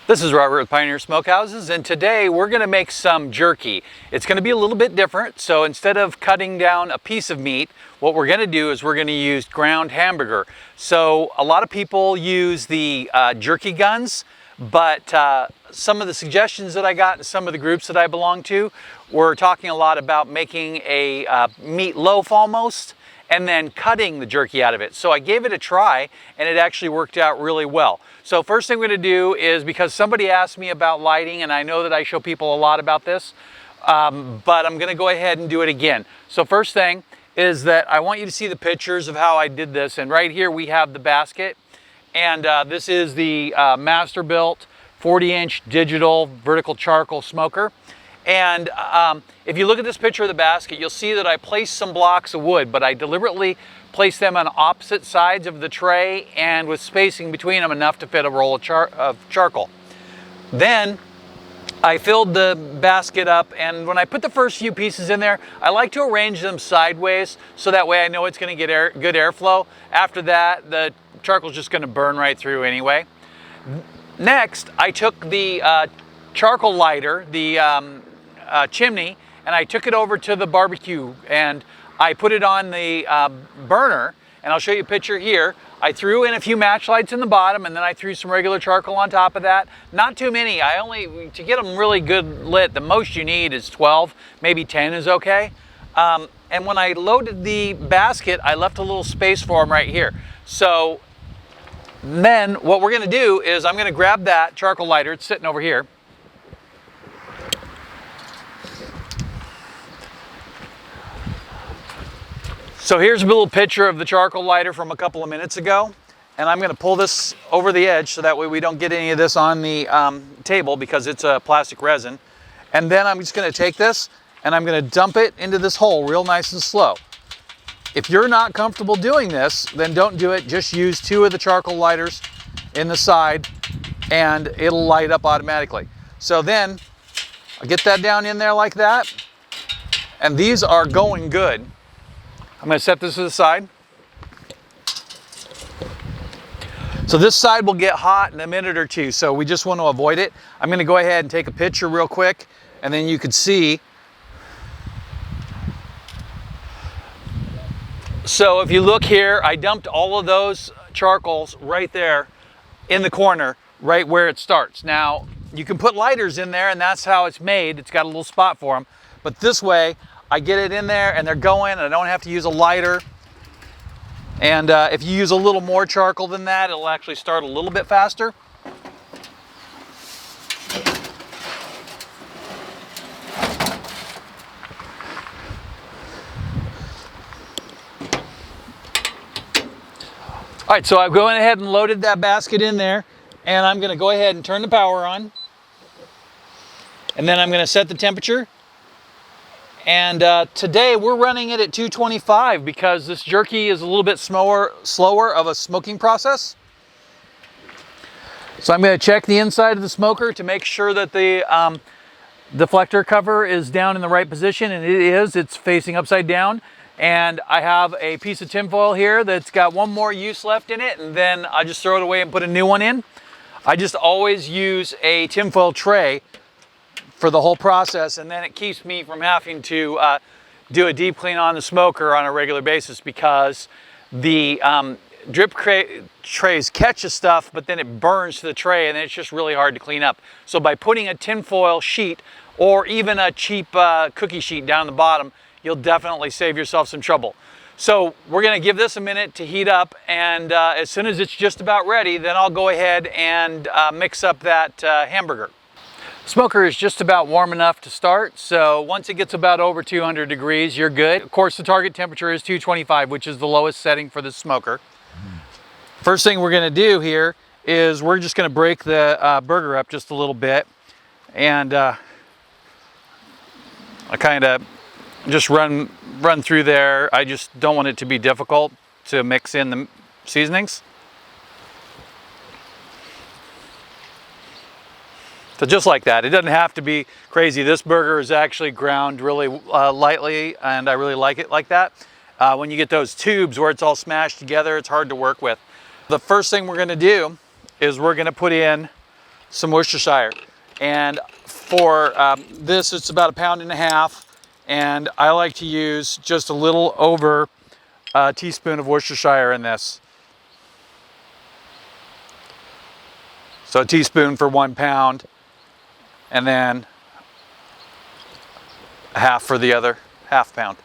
This is Robert with Pioneer Smokehouses, and today we're going to make some jerky. It's going to be a little bit different, so instead of cutting down a piece of meat, what we're going to do is we're going to use ground hamburger. So a lot of people use the jerky guns, but some of the suggestions that I got in some of the groups that I belong to were talking a lot about making a meat loaf almost, and then cutting the jerky out of it. So I gave it a try and it actually worked out really well. So first thing we're gonna do is, because somebody asked me about lighting, and I know that I show people a lot about this, but I'm gonna go ahead and do it again. So first thing is that I want you to see the pictures of how I did this. And right here we have the basket. And this is the Masterbuilt 40-inch digital vertical charcoal smoker. And if you look at this picture of the basket, you'll see that I placed some blocks of wood, but I deliberately placed them on opposite sides of the tray and with spacing between them enough to fit a roll of charcoal. Then I filled the basket up, and when I put the first few pieces in there, I like to arrange them sideways so that way I know it's going to get good airflow. After that, the charcoal's just going to burn right through anyway. Next, I took the charcoal lighter, the chimney, and I took it over to the barbecue and I put it on the burner, and I'll show you a picture here. I threw in a few match lights in the bottom, and then I threw some regular charcoal on top of that. Not too many. To get them really good lit, the most you need is 12, maybe 10 is okay. And when I loaded the basket, I left a little space for them right here. So then what we're gonna do is I'm gonna grab that charcoal lighter, it's sitting over here. So here's a little picture of the charcoal lighter from a couple of minutes ago, and I'm going to pull this over the edge so that way we don't get any of this on the table, because it's a plastic resin. And then I'm just going to take this and I'm going to dump it into this hole real nice and slow. If you're not comfortable doing this, then don't do it. Just use 2 of the charcoal lighters in the side and it'll light up automatically. So then I get that down in there like that, and these are going good. I'm going to set this to the side. So this side will get hot in a minute or two, so we just want to avoid it. I'm going to go ahead and take a picture real quick, and then you can see. So if you look here, I dumped all of those charcoals right there in the corner, right where it starts. Now, you can put lighters in there, and that's how it's made. It's got a little spot for them. But this way, I get it in there and they're going, and I don't have to use a lighter. And if you use a little more charcoal than that, it'll actually start a little bit faster. All right, so I've gone ahead and loaded that basket in there, and I'm going to go ahead and turn the power on. And then I'm going to set the temperature. And today we're running it at 225 because this jerky is a little bit slower of a smoking process. So I'm going to check the inside of the smoker to make sure that the deflector cover is down in the right position, and it is. It's facing upside down. And I have a piece of tinfoil here that's got one more use left in it, and then I just throw it away and put a new one in. I just always use a tinfoil tray for the whole process, and then it keeps me from having to do a deep clean on the smoker on a regular basis, because the drip trays catch the stuff, but then it burns to the tray, and it's just really hard to clean up. So by putting a tinfoil sheet or even a cheap cookie sheet down the bottom, you'll definitely save yourself some trouble. So we're going to give this a minute to heat up, and as soon as it's just about ready, then I'll go ahead and mix up that hamburger. Smoker is just about warm enough to start, so once it gets about over 200 degrees, you're good. Of course, the target temperature is 225, which is the lowest setting for this smoker. First thing we're going to do here is we're just going to break the burger up just a little bit, and I kind of just run through there. I just don't want it to be difficult to mix in the seasonings. So just like that. It doesn't have to be crazy. This burger is actually ground really lightly, and I really like it like that. When you get those tubes where it's all smashed together, it's hard to work with. The first thing we're going to do is we're going to put in some Worcestershire. And for this, it's about 1.5 pounds, and I like to use just a little over a teaspoon of Worcestershire in this. So a teaspoon for 1 pound, and then a half for the other ½ pound.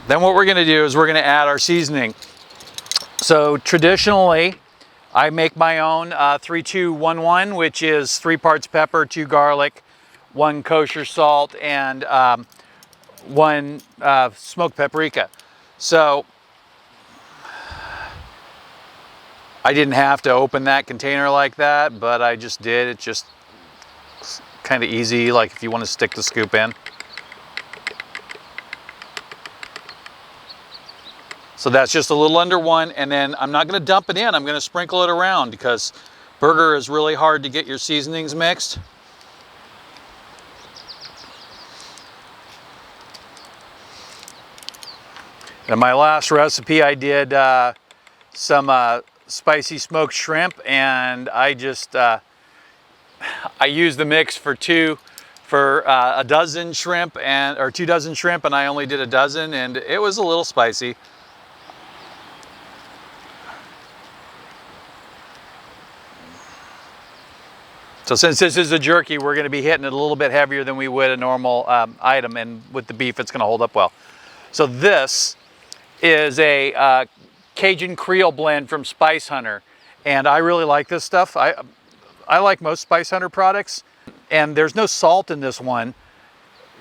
Then what we're going to do is we're going to add our seasoning. So traditionally, I make my own 3-2-1-1, which is 3 parts pepper, 2 garlic, 1 kosher salt, and 1 smoked paprika. So I didn't have to open that container like that, but I just did. It's just kind of easy, like if you want to stick the scoop in. So that's just a little under 1, and then I'm not going to dump it in. I'm going to sprinkle it around because burger is really hard to get your seasonings mixed. In my last recipe, I did some spicy smoked shrimp, and I just I used the mix for a dozen shrimp, or 2 dozen shrimp, and I only did a dozen, and it was a little spicy. So since this is a jerky, we're going to be hitting it a little bit heavier than we would a normal item, and with the beef, it's going to hold up well. So this is a Cajun Creole blend from Spice Hunter, and I really like this stuff. I like most Spice Hunter products, and there's no salt in this one,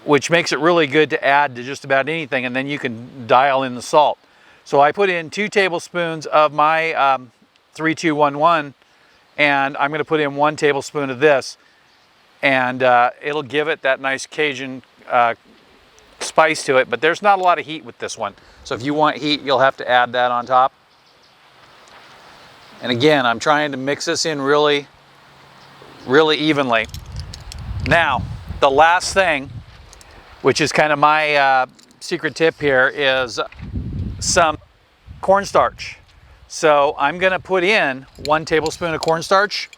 which makes it really good to add to just about anything, and then you can dial in the salt. So I put in 2 tablespoons of my 3-2-1-1, and I'm going to put in 1 tablespoon of this, and it'll give it that nice Cajun spice to it, but there's not a lot of heat with this one. So if you want heat, you'll have to add that on top. And again, I'm trying to mix this in really evenly. Now, the last thing, which is kind of my secret tip here, is some cornstarch. So I'm going to put in 1 tablespoon of cornstarch.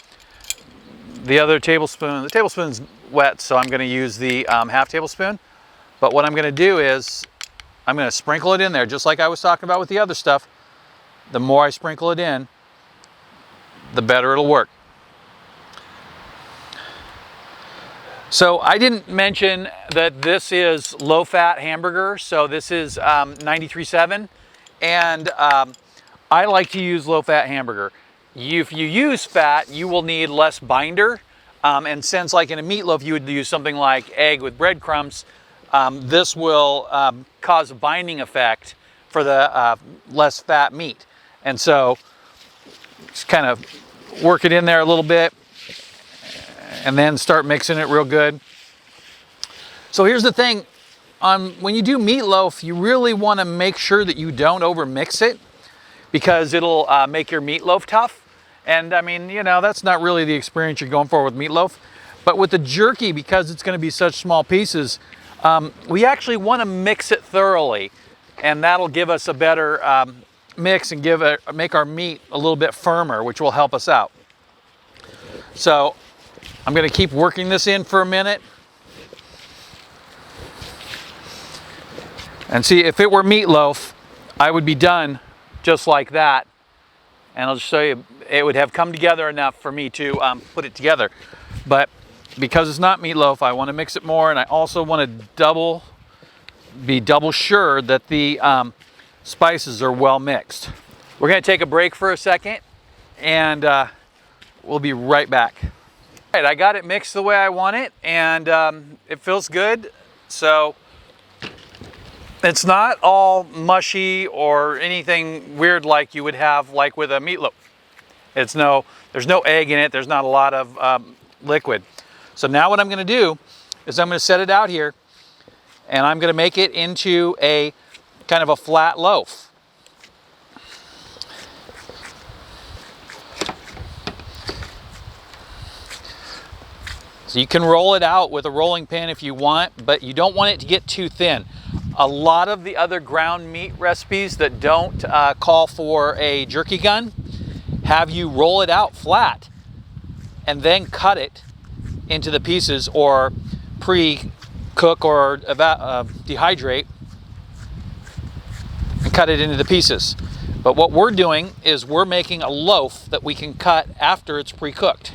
The tablespoon's wet, so I'm going to use the ½ tablespoon. But what I'm going to do is I'm going to sprinkle it in there, just like I was talking about with the other stuff. The more I sprinkle it in, the better it'll work. So I didn't mention that this is low-fat hamburger. So this is 93.7, and I like to use low-fat hamburger. If you use fat, you will need less binder, and since like in a meatloaf you would use something like egg with breadcrumbs, this will cause a binding effect for the less fat meat. And so just kind of work it in there a little bit and then start mixing it real good. So here's the thing, when you do meatloaf, you really want to make sure that you don't over mix it, because it'll make your meatloaf tough. And I mean, you know, that's not really the experience you're going for with meatloaf. But with the jerky, because it's going to be such small pieces, we actually want to mix it thoroughly, and that'll give us a better mix and make our meat a little bit firmer, which will help us out. So I'm going to keep working this in for a minute. And see, if it were meatloaf, I would be done just like that, and I'll just show you, it would have come together enough for me to put it together. But because it's not meatloaf, I want to mix it more, and I also want to be double sure that the spices are well mixed. We're going to take a break for a second, and we'll be right back. All right, I got it mixed the way I want it, and it feels good. So it's not all mushy or anything weird like you would have like with a meatloaf. There's no egg in it. There's not a lot of liquid. So now what I'm going to do is I'm going to set it out here, and I'm going to make it into a kind of a flat loaf. So you can roll it out with a rolling pin if you want, but you don't want it to get too thin. A lot of the other ground meat recipes that don't call for a jerky gun have you roll it out flat. and then cut it into the pieces, or pre-cook or dehydrate and cut it into the pieces. But what we're doing is we're making a loaf that we can cut after it's pre-cooked.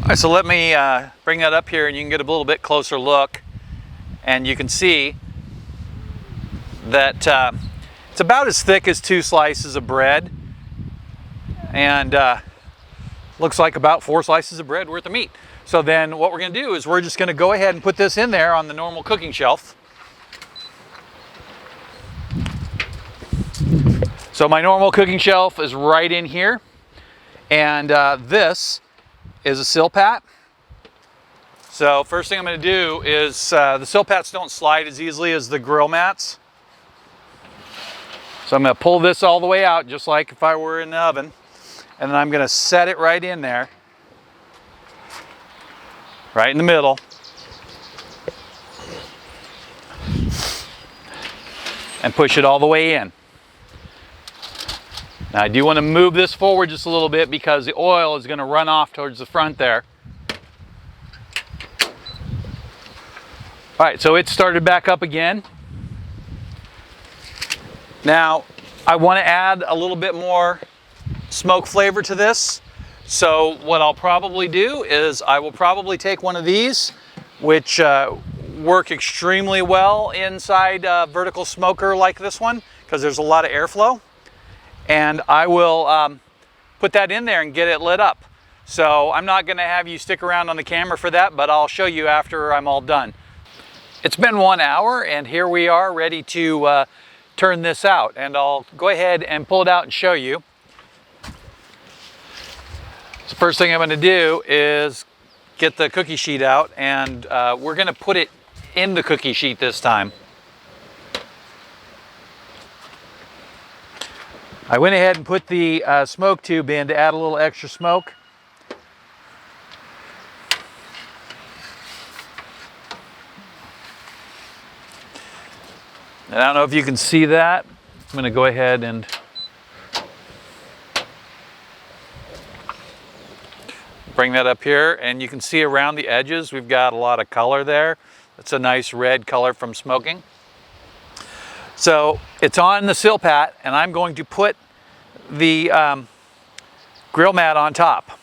All right, so let me bring that up here and you can get a little bit closer look, and you can see that it's about as thick as 2 slices of bread, and looks like about 4 slices of bread worth of meat. So then what we're going to do is we're just going to go ahead and put this in there on the normal cooking shelf. So my normal cooking shelf is right in here, and this is a sill pat. So first thing I'm going to do is the sill pats don't slide as easily as the grill mats. So I'm going to pull this all the way out just like if I were in the oven, and then I'm going to set it right in there, right in the middle. And push it all the way in. Now I do want to move this forward just a little bit because the oil is going to run off towards the front there. All right, so it started back up again. Now I want to add a little bit more smoke flavor to this. So what I'll probably do is I will probably take one of these, which work extremely well inside a vertical smoker like this one because there's a lot of airflow. And I will put that in there and get it lit up. So I'm not going to have you stick around on the camera for that, but I'll show you after I'm all done. It's been 1 hour and here we are ready to turn this out, and I'll go ahead and pull it out and show you. So first thing I'm going to do is get the cookie sheet out, and we're going to put it in the cookie sheet this time. I went ahead and put the smoke tube in to add a little extra smoke. And I don't know if you can see that. I'm going to go ahead and bring that up here, and you can see around the edges we've got a lot of color there. It's a nice red color from smoking. So it's on the sill pat, and I'm going to put the grill mat on top.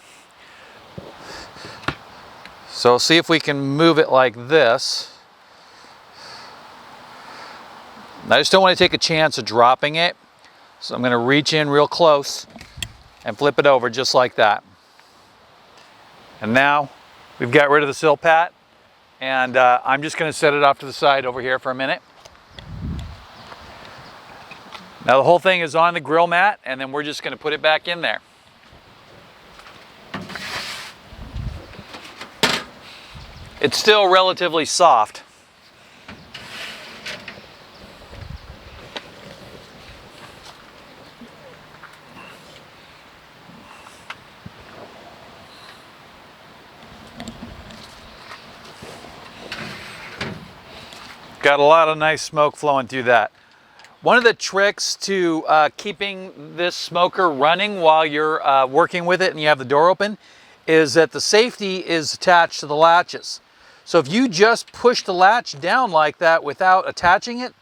So see if we can move it like this. And I just don't want to take a chance of dropping it, so I'm going to reach in real close and flip it over just like that. And now we've got rid of the sill pat, and I'm just going to set it off to the side over here for a minute. Now the whole thing is on the grill mat, and then we're just going to put it back in there. It's still relatively soft. Got a lot of nice smoke flowing through that. One of the tricks to keeping this smoker running while you're working with it and you have the door open is that the safety is attached to the latches. So if you just push the latch down like that without attaching it,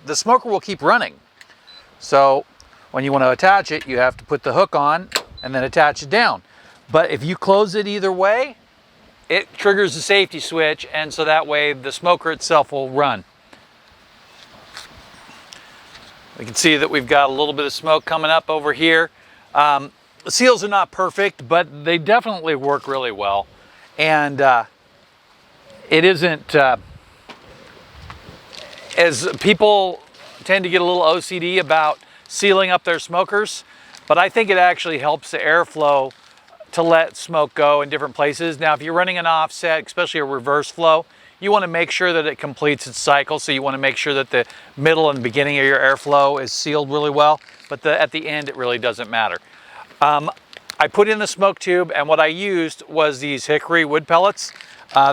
the smoker will keep running. So when you want to attach it, you have to put the hook on and then attach it down. But if you close it either way, it triggers the safety switch, and so that way the smoker itself will run. We can see that we've got a little bit of smoke coming up over here. The seals are not perfect, but they definitely work really well. And it isn't, as people tend to get a little OCD about sealing up their smokers, but I think it actually helps the airflow to let smoke go in different places. Now, if you're running an offset, especially a reverse flow, you want to make sure that it completes its cycle. So you want to make sure that the middle and the beginning of your airflow is sealed really well, but at the end, it really doesn't matter. I put in the smoke tube, and what I used was these hickory wood pellets.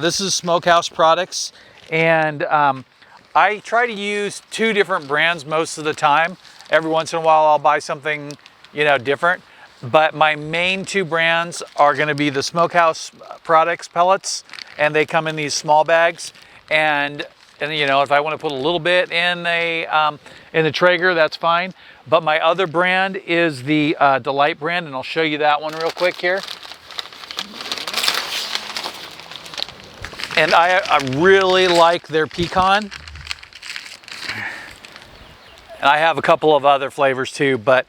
This is Smokehouse Products, and I try to use 2 different brands most of the time. Every once in a while, I'll buy something you know, different. But my main two brands are going to be the Smokehouse Products pellets, and they come in these small bags. And you know, if I want to put a little bit in the Traeger, that's fine. But my other brand is the Delight brand, and I'll show you that one real quick here. And I really like their pecan. And I have a couple of other flavors too, but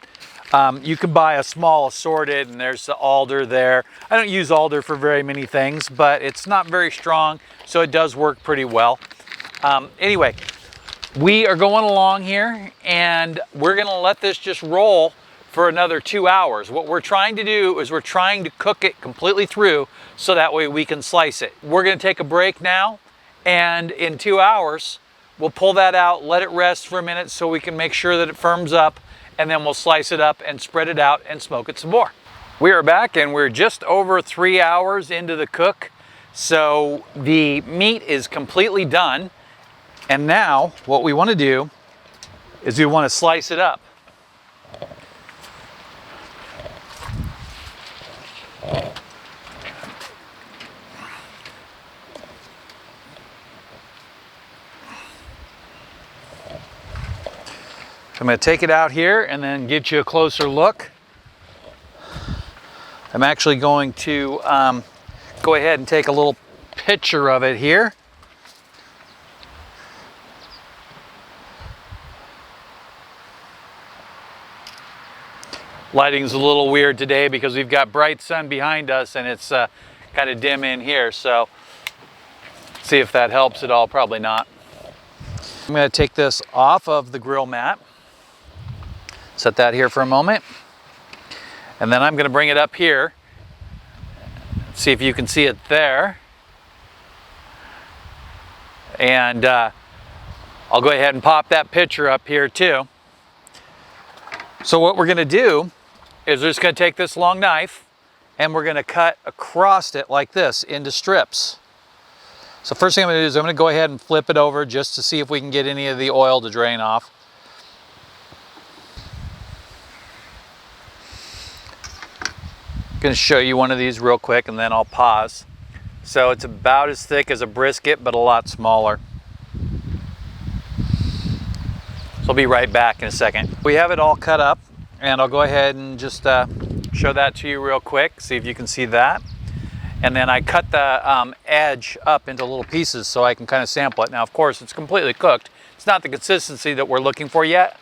you can buy a small assorted, and there's the alder there. I don't use alder for very many things, but it's not very strong, so it does work pretty well. Anyway, we are going along here, and we're gonna let this just roll for another 2 hours. What we're trying to do is we're trying to cook it completely through so that way we can slice it. We're gonna take a break now, and in 2 hours, we'll pull that out, let it rest for a minute so we can make sure that it firms up, and then we'll slice it up and spread it out and smoke it some more. We are back, and we're just over 3 hours into the cook. So the meat is completely done. And now what we want to do is we want to slice it up. I'm going to take it out here and then get you a closer look. I'm actually going to go ahead and take a little picture of it here. Lighting's a little weird today because we've got bright sun behind us and it's kind of dim in here, so see if that helps at all. Probably not. I'm going to take this off of the grill mat. Set that here for a moment. And then I'm going to bring it up here. See if you can see it there. And I'll go ahead and pop that picture up here too. So what we're going to do is we're just going to take this long knife and we're going to cut across it like this into strips. So first thing I'm going to do is I'm going to go ahead and flip it over just to see if we can get any of the oil to drain off. I'm going to show you one of these real quick and then I'll pause. So it's about as thick as a brisket but a lot smaller. So I'll be right back in a second. We have it all cut up, and I'll go ahead and just show that to you real quick, see if you can see that. And then I cut the edge up into little pieces so I can kind of sample it. Now, of course, it's completely cooked. It's not the consistency that we're looking for yet,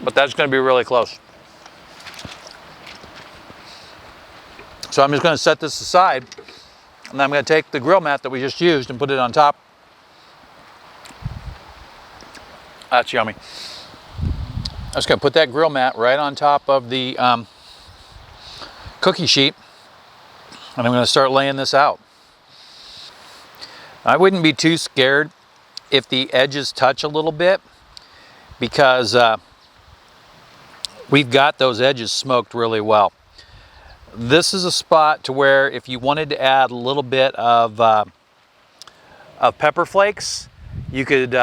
but that's going to be really close. So I'm just going to set this aside, and I'm going to take the grill mat that we just used and put it on top. That's yummy. I'm just going to put that grill mat right on top of the cookie sheet, and I'm going to start laying this out. I wouldn't be too scared if the edges touch a little bit, because we've got those edges smoked really well. This is a spot to where if you wanted to add a little bit of pepper flakes, you could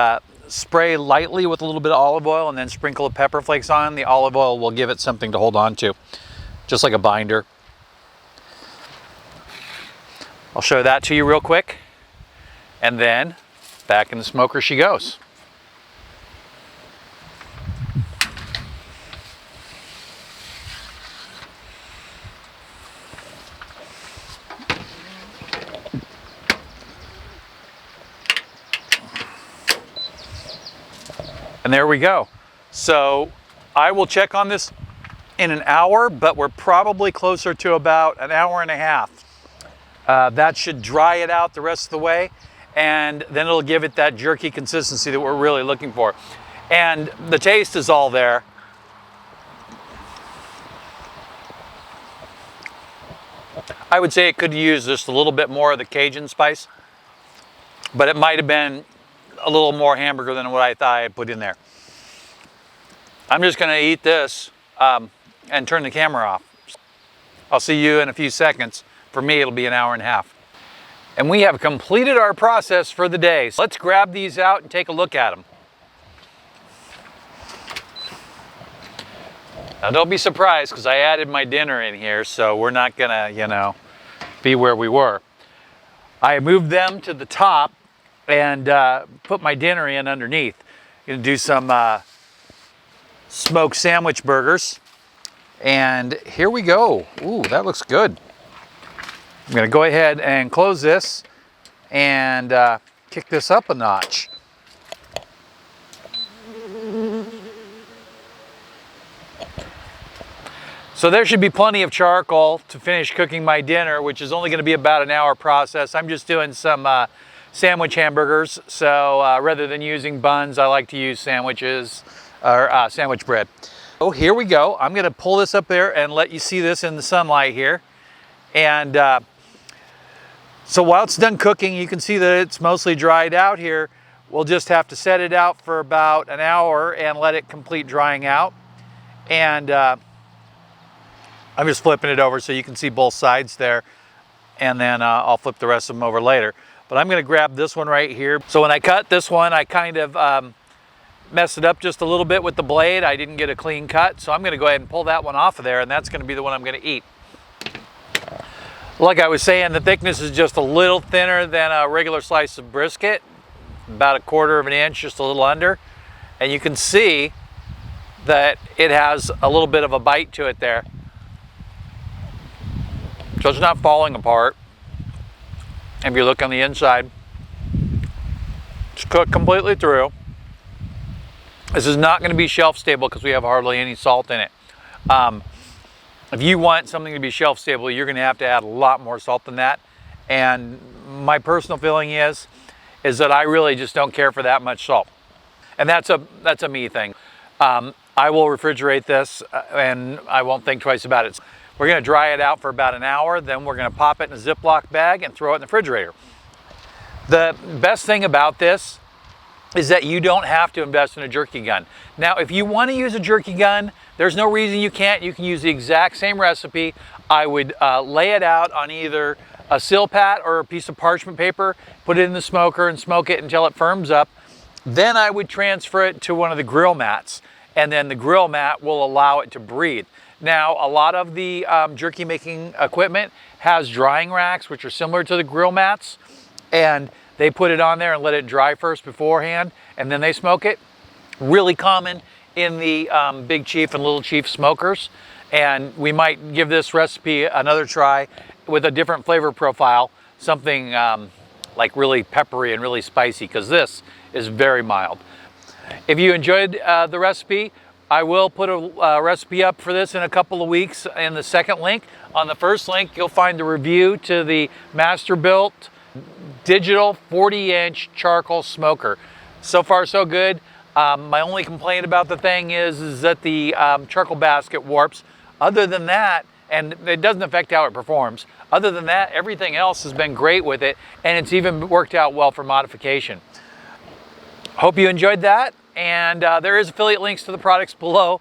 spray lightly with a little bit of olive oil and then sprinkle the pepper flakes on. The olive oil will give it something to hold on to, just like a binder. I'll show that to you real quick, and then back in the smoker she goes. And there we go. So I will check on this in an hour, but we're probably closer to about an hour and a half. That should dry it out the rest of the way, and then it'll give it that jerky consistency that we're really looking for. And the taste is all there. I would say it could use just a little bit more of the Cajun spice, but it might have been a little more hamburger than what I thought I had put in there. I'm just going to eat this and turn the camera off. I'll see you in a few seconds. For me, it'll be an hour and a half. And we have completed our process for the day. So let's grab these out and take a look at them. Now don't be surprised because I added my dinner in here, so we're not gonna, you know, be where we were. I moved them to the top and put my dinner in underneath. Gonna do some smoked sandwich burgers. And here we go. Ooh, that looks good. I'm gonna go ahead and close this and kick this up a notch. So there should be plenty of charcoal to finish cooking my dinner, which is only going to be about an hour process. I'm just doing some sandwich hamburgers. So rather than using buns, I like to use sandwiches or sandwich bread. Oh, here we go. I'm going to pull this up there and let you see this in the sunlight here. And so while it's done cooking, you can see that it's mostly dried out here. We'll just have to set it out for about an hour and let it complete drying out. And I'm just flipping it over so you can see both sides there, and then I'll flip the rest of them over later. But I'm going to grab this one right here. So when I cut this one, I kind of messed it up just a little bit with the blade. I didn't get a clean cut, so I'm going to go ahead and pull that one off of there, and that's going to be the one I'm going to eat. Like I was saying, the thickness is just a little thinner than a regular slice of brisket, about 1/4 of an inch, just a little under. And you can see that it has a little bit of a bite to it there. So it's not falling apart. If you look on the inside, it's cooked completely through. This is not going to be shelf stable because we have hardly any salt in it. If you want something to be shelf stable, you're going to have to add a lot more salt than that. And my personal feeling is that I really just don't care for that much salt. And that's a me thing. I will refrigerate this and I won't think twice about it. We're going to dry it out for about an hour, then we're going to pop it in a Ziploc bag and throw it in the refrigerator. The best thing about this is that you don't have to invest in a jerky gun. Now, if you want to use a jerky gun, there's no reason you can't. You can use the exact same recipe. I would lay it out on either a Silpat or a piece of parchment paper, put it in the smoker and smoke it until it firms up. Then I would transfer it to one of the grill mats, and then the grill mat will allow it to breathe. Now, a lot of the jerky making equipment has drying racks, which are similar to the grill mats, and they put it on there and let it dry first beforehand, and then they smoke it. Really common in the Big Chief and Little Chief smokers, and we might give this recipe another try with a different flavor profile, something like really peppery and really spicy, because this is very mild. If you enjoyed the recipe, I will put a recipe up for this in a couple of weeks in the second link. On the first link, you'll find the review to the Masterbuilt digital 40-inch charcoal smoker. So far, so good. My only complaint about the thing is that the charcoal basket warps. Other than that, and it doesn't affect how it performs, other than that, everything else has been great with it, and it's even worked out well for modification. Hope you enjoyed that. And there is affiliate links to the products below.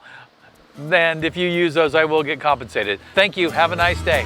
And if you use those, I will get compensated. Thank you. Have a nice day.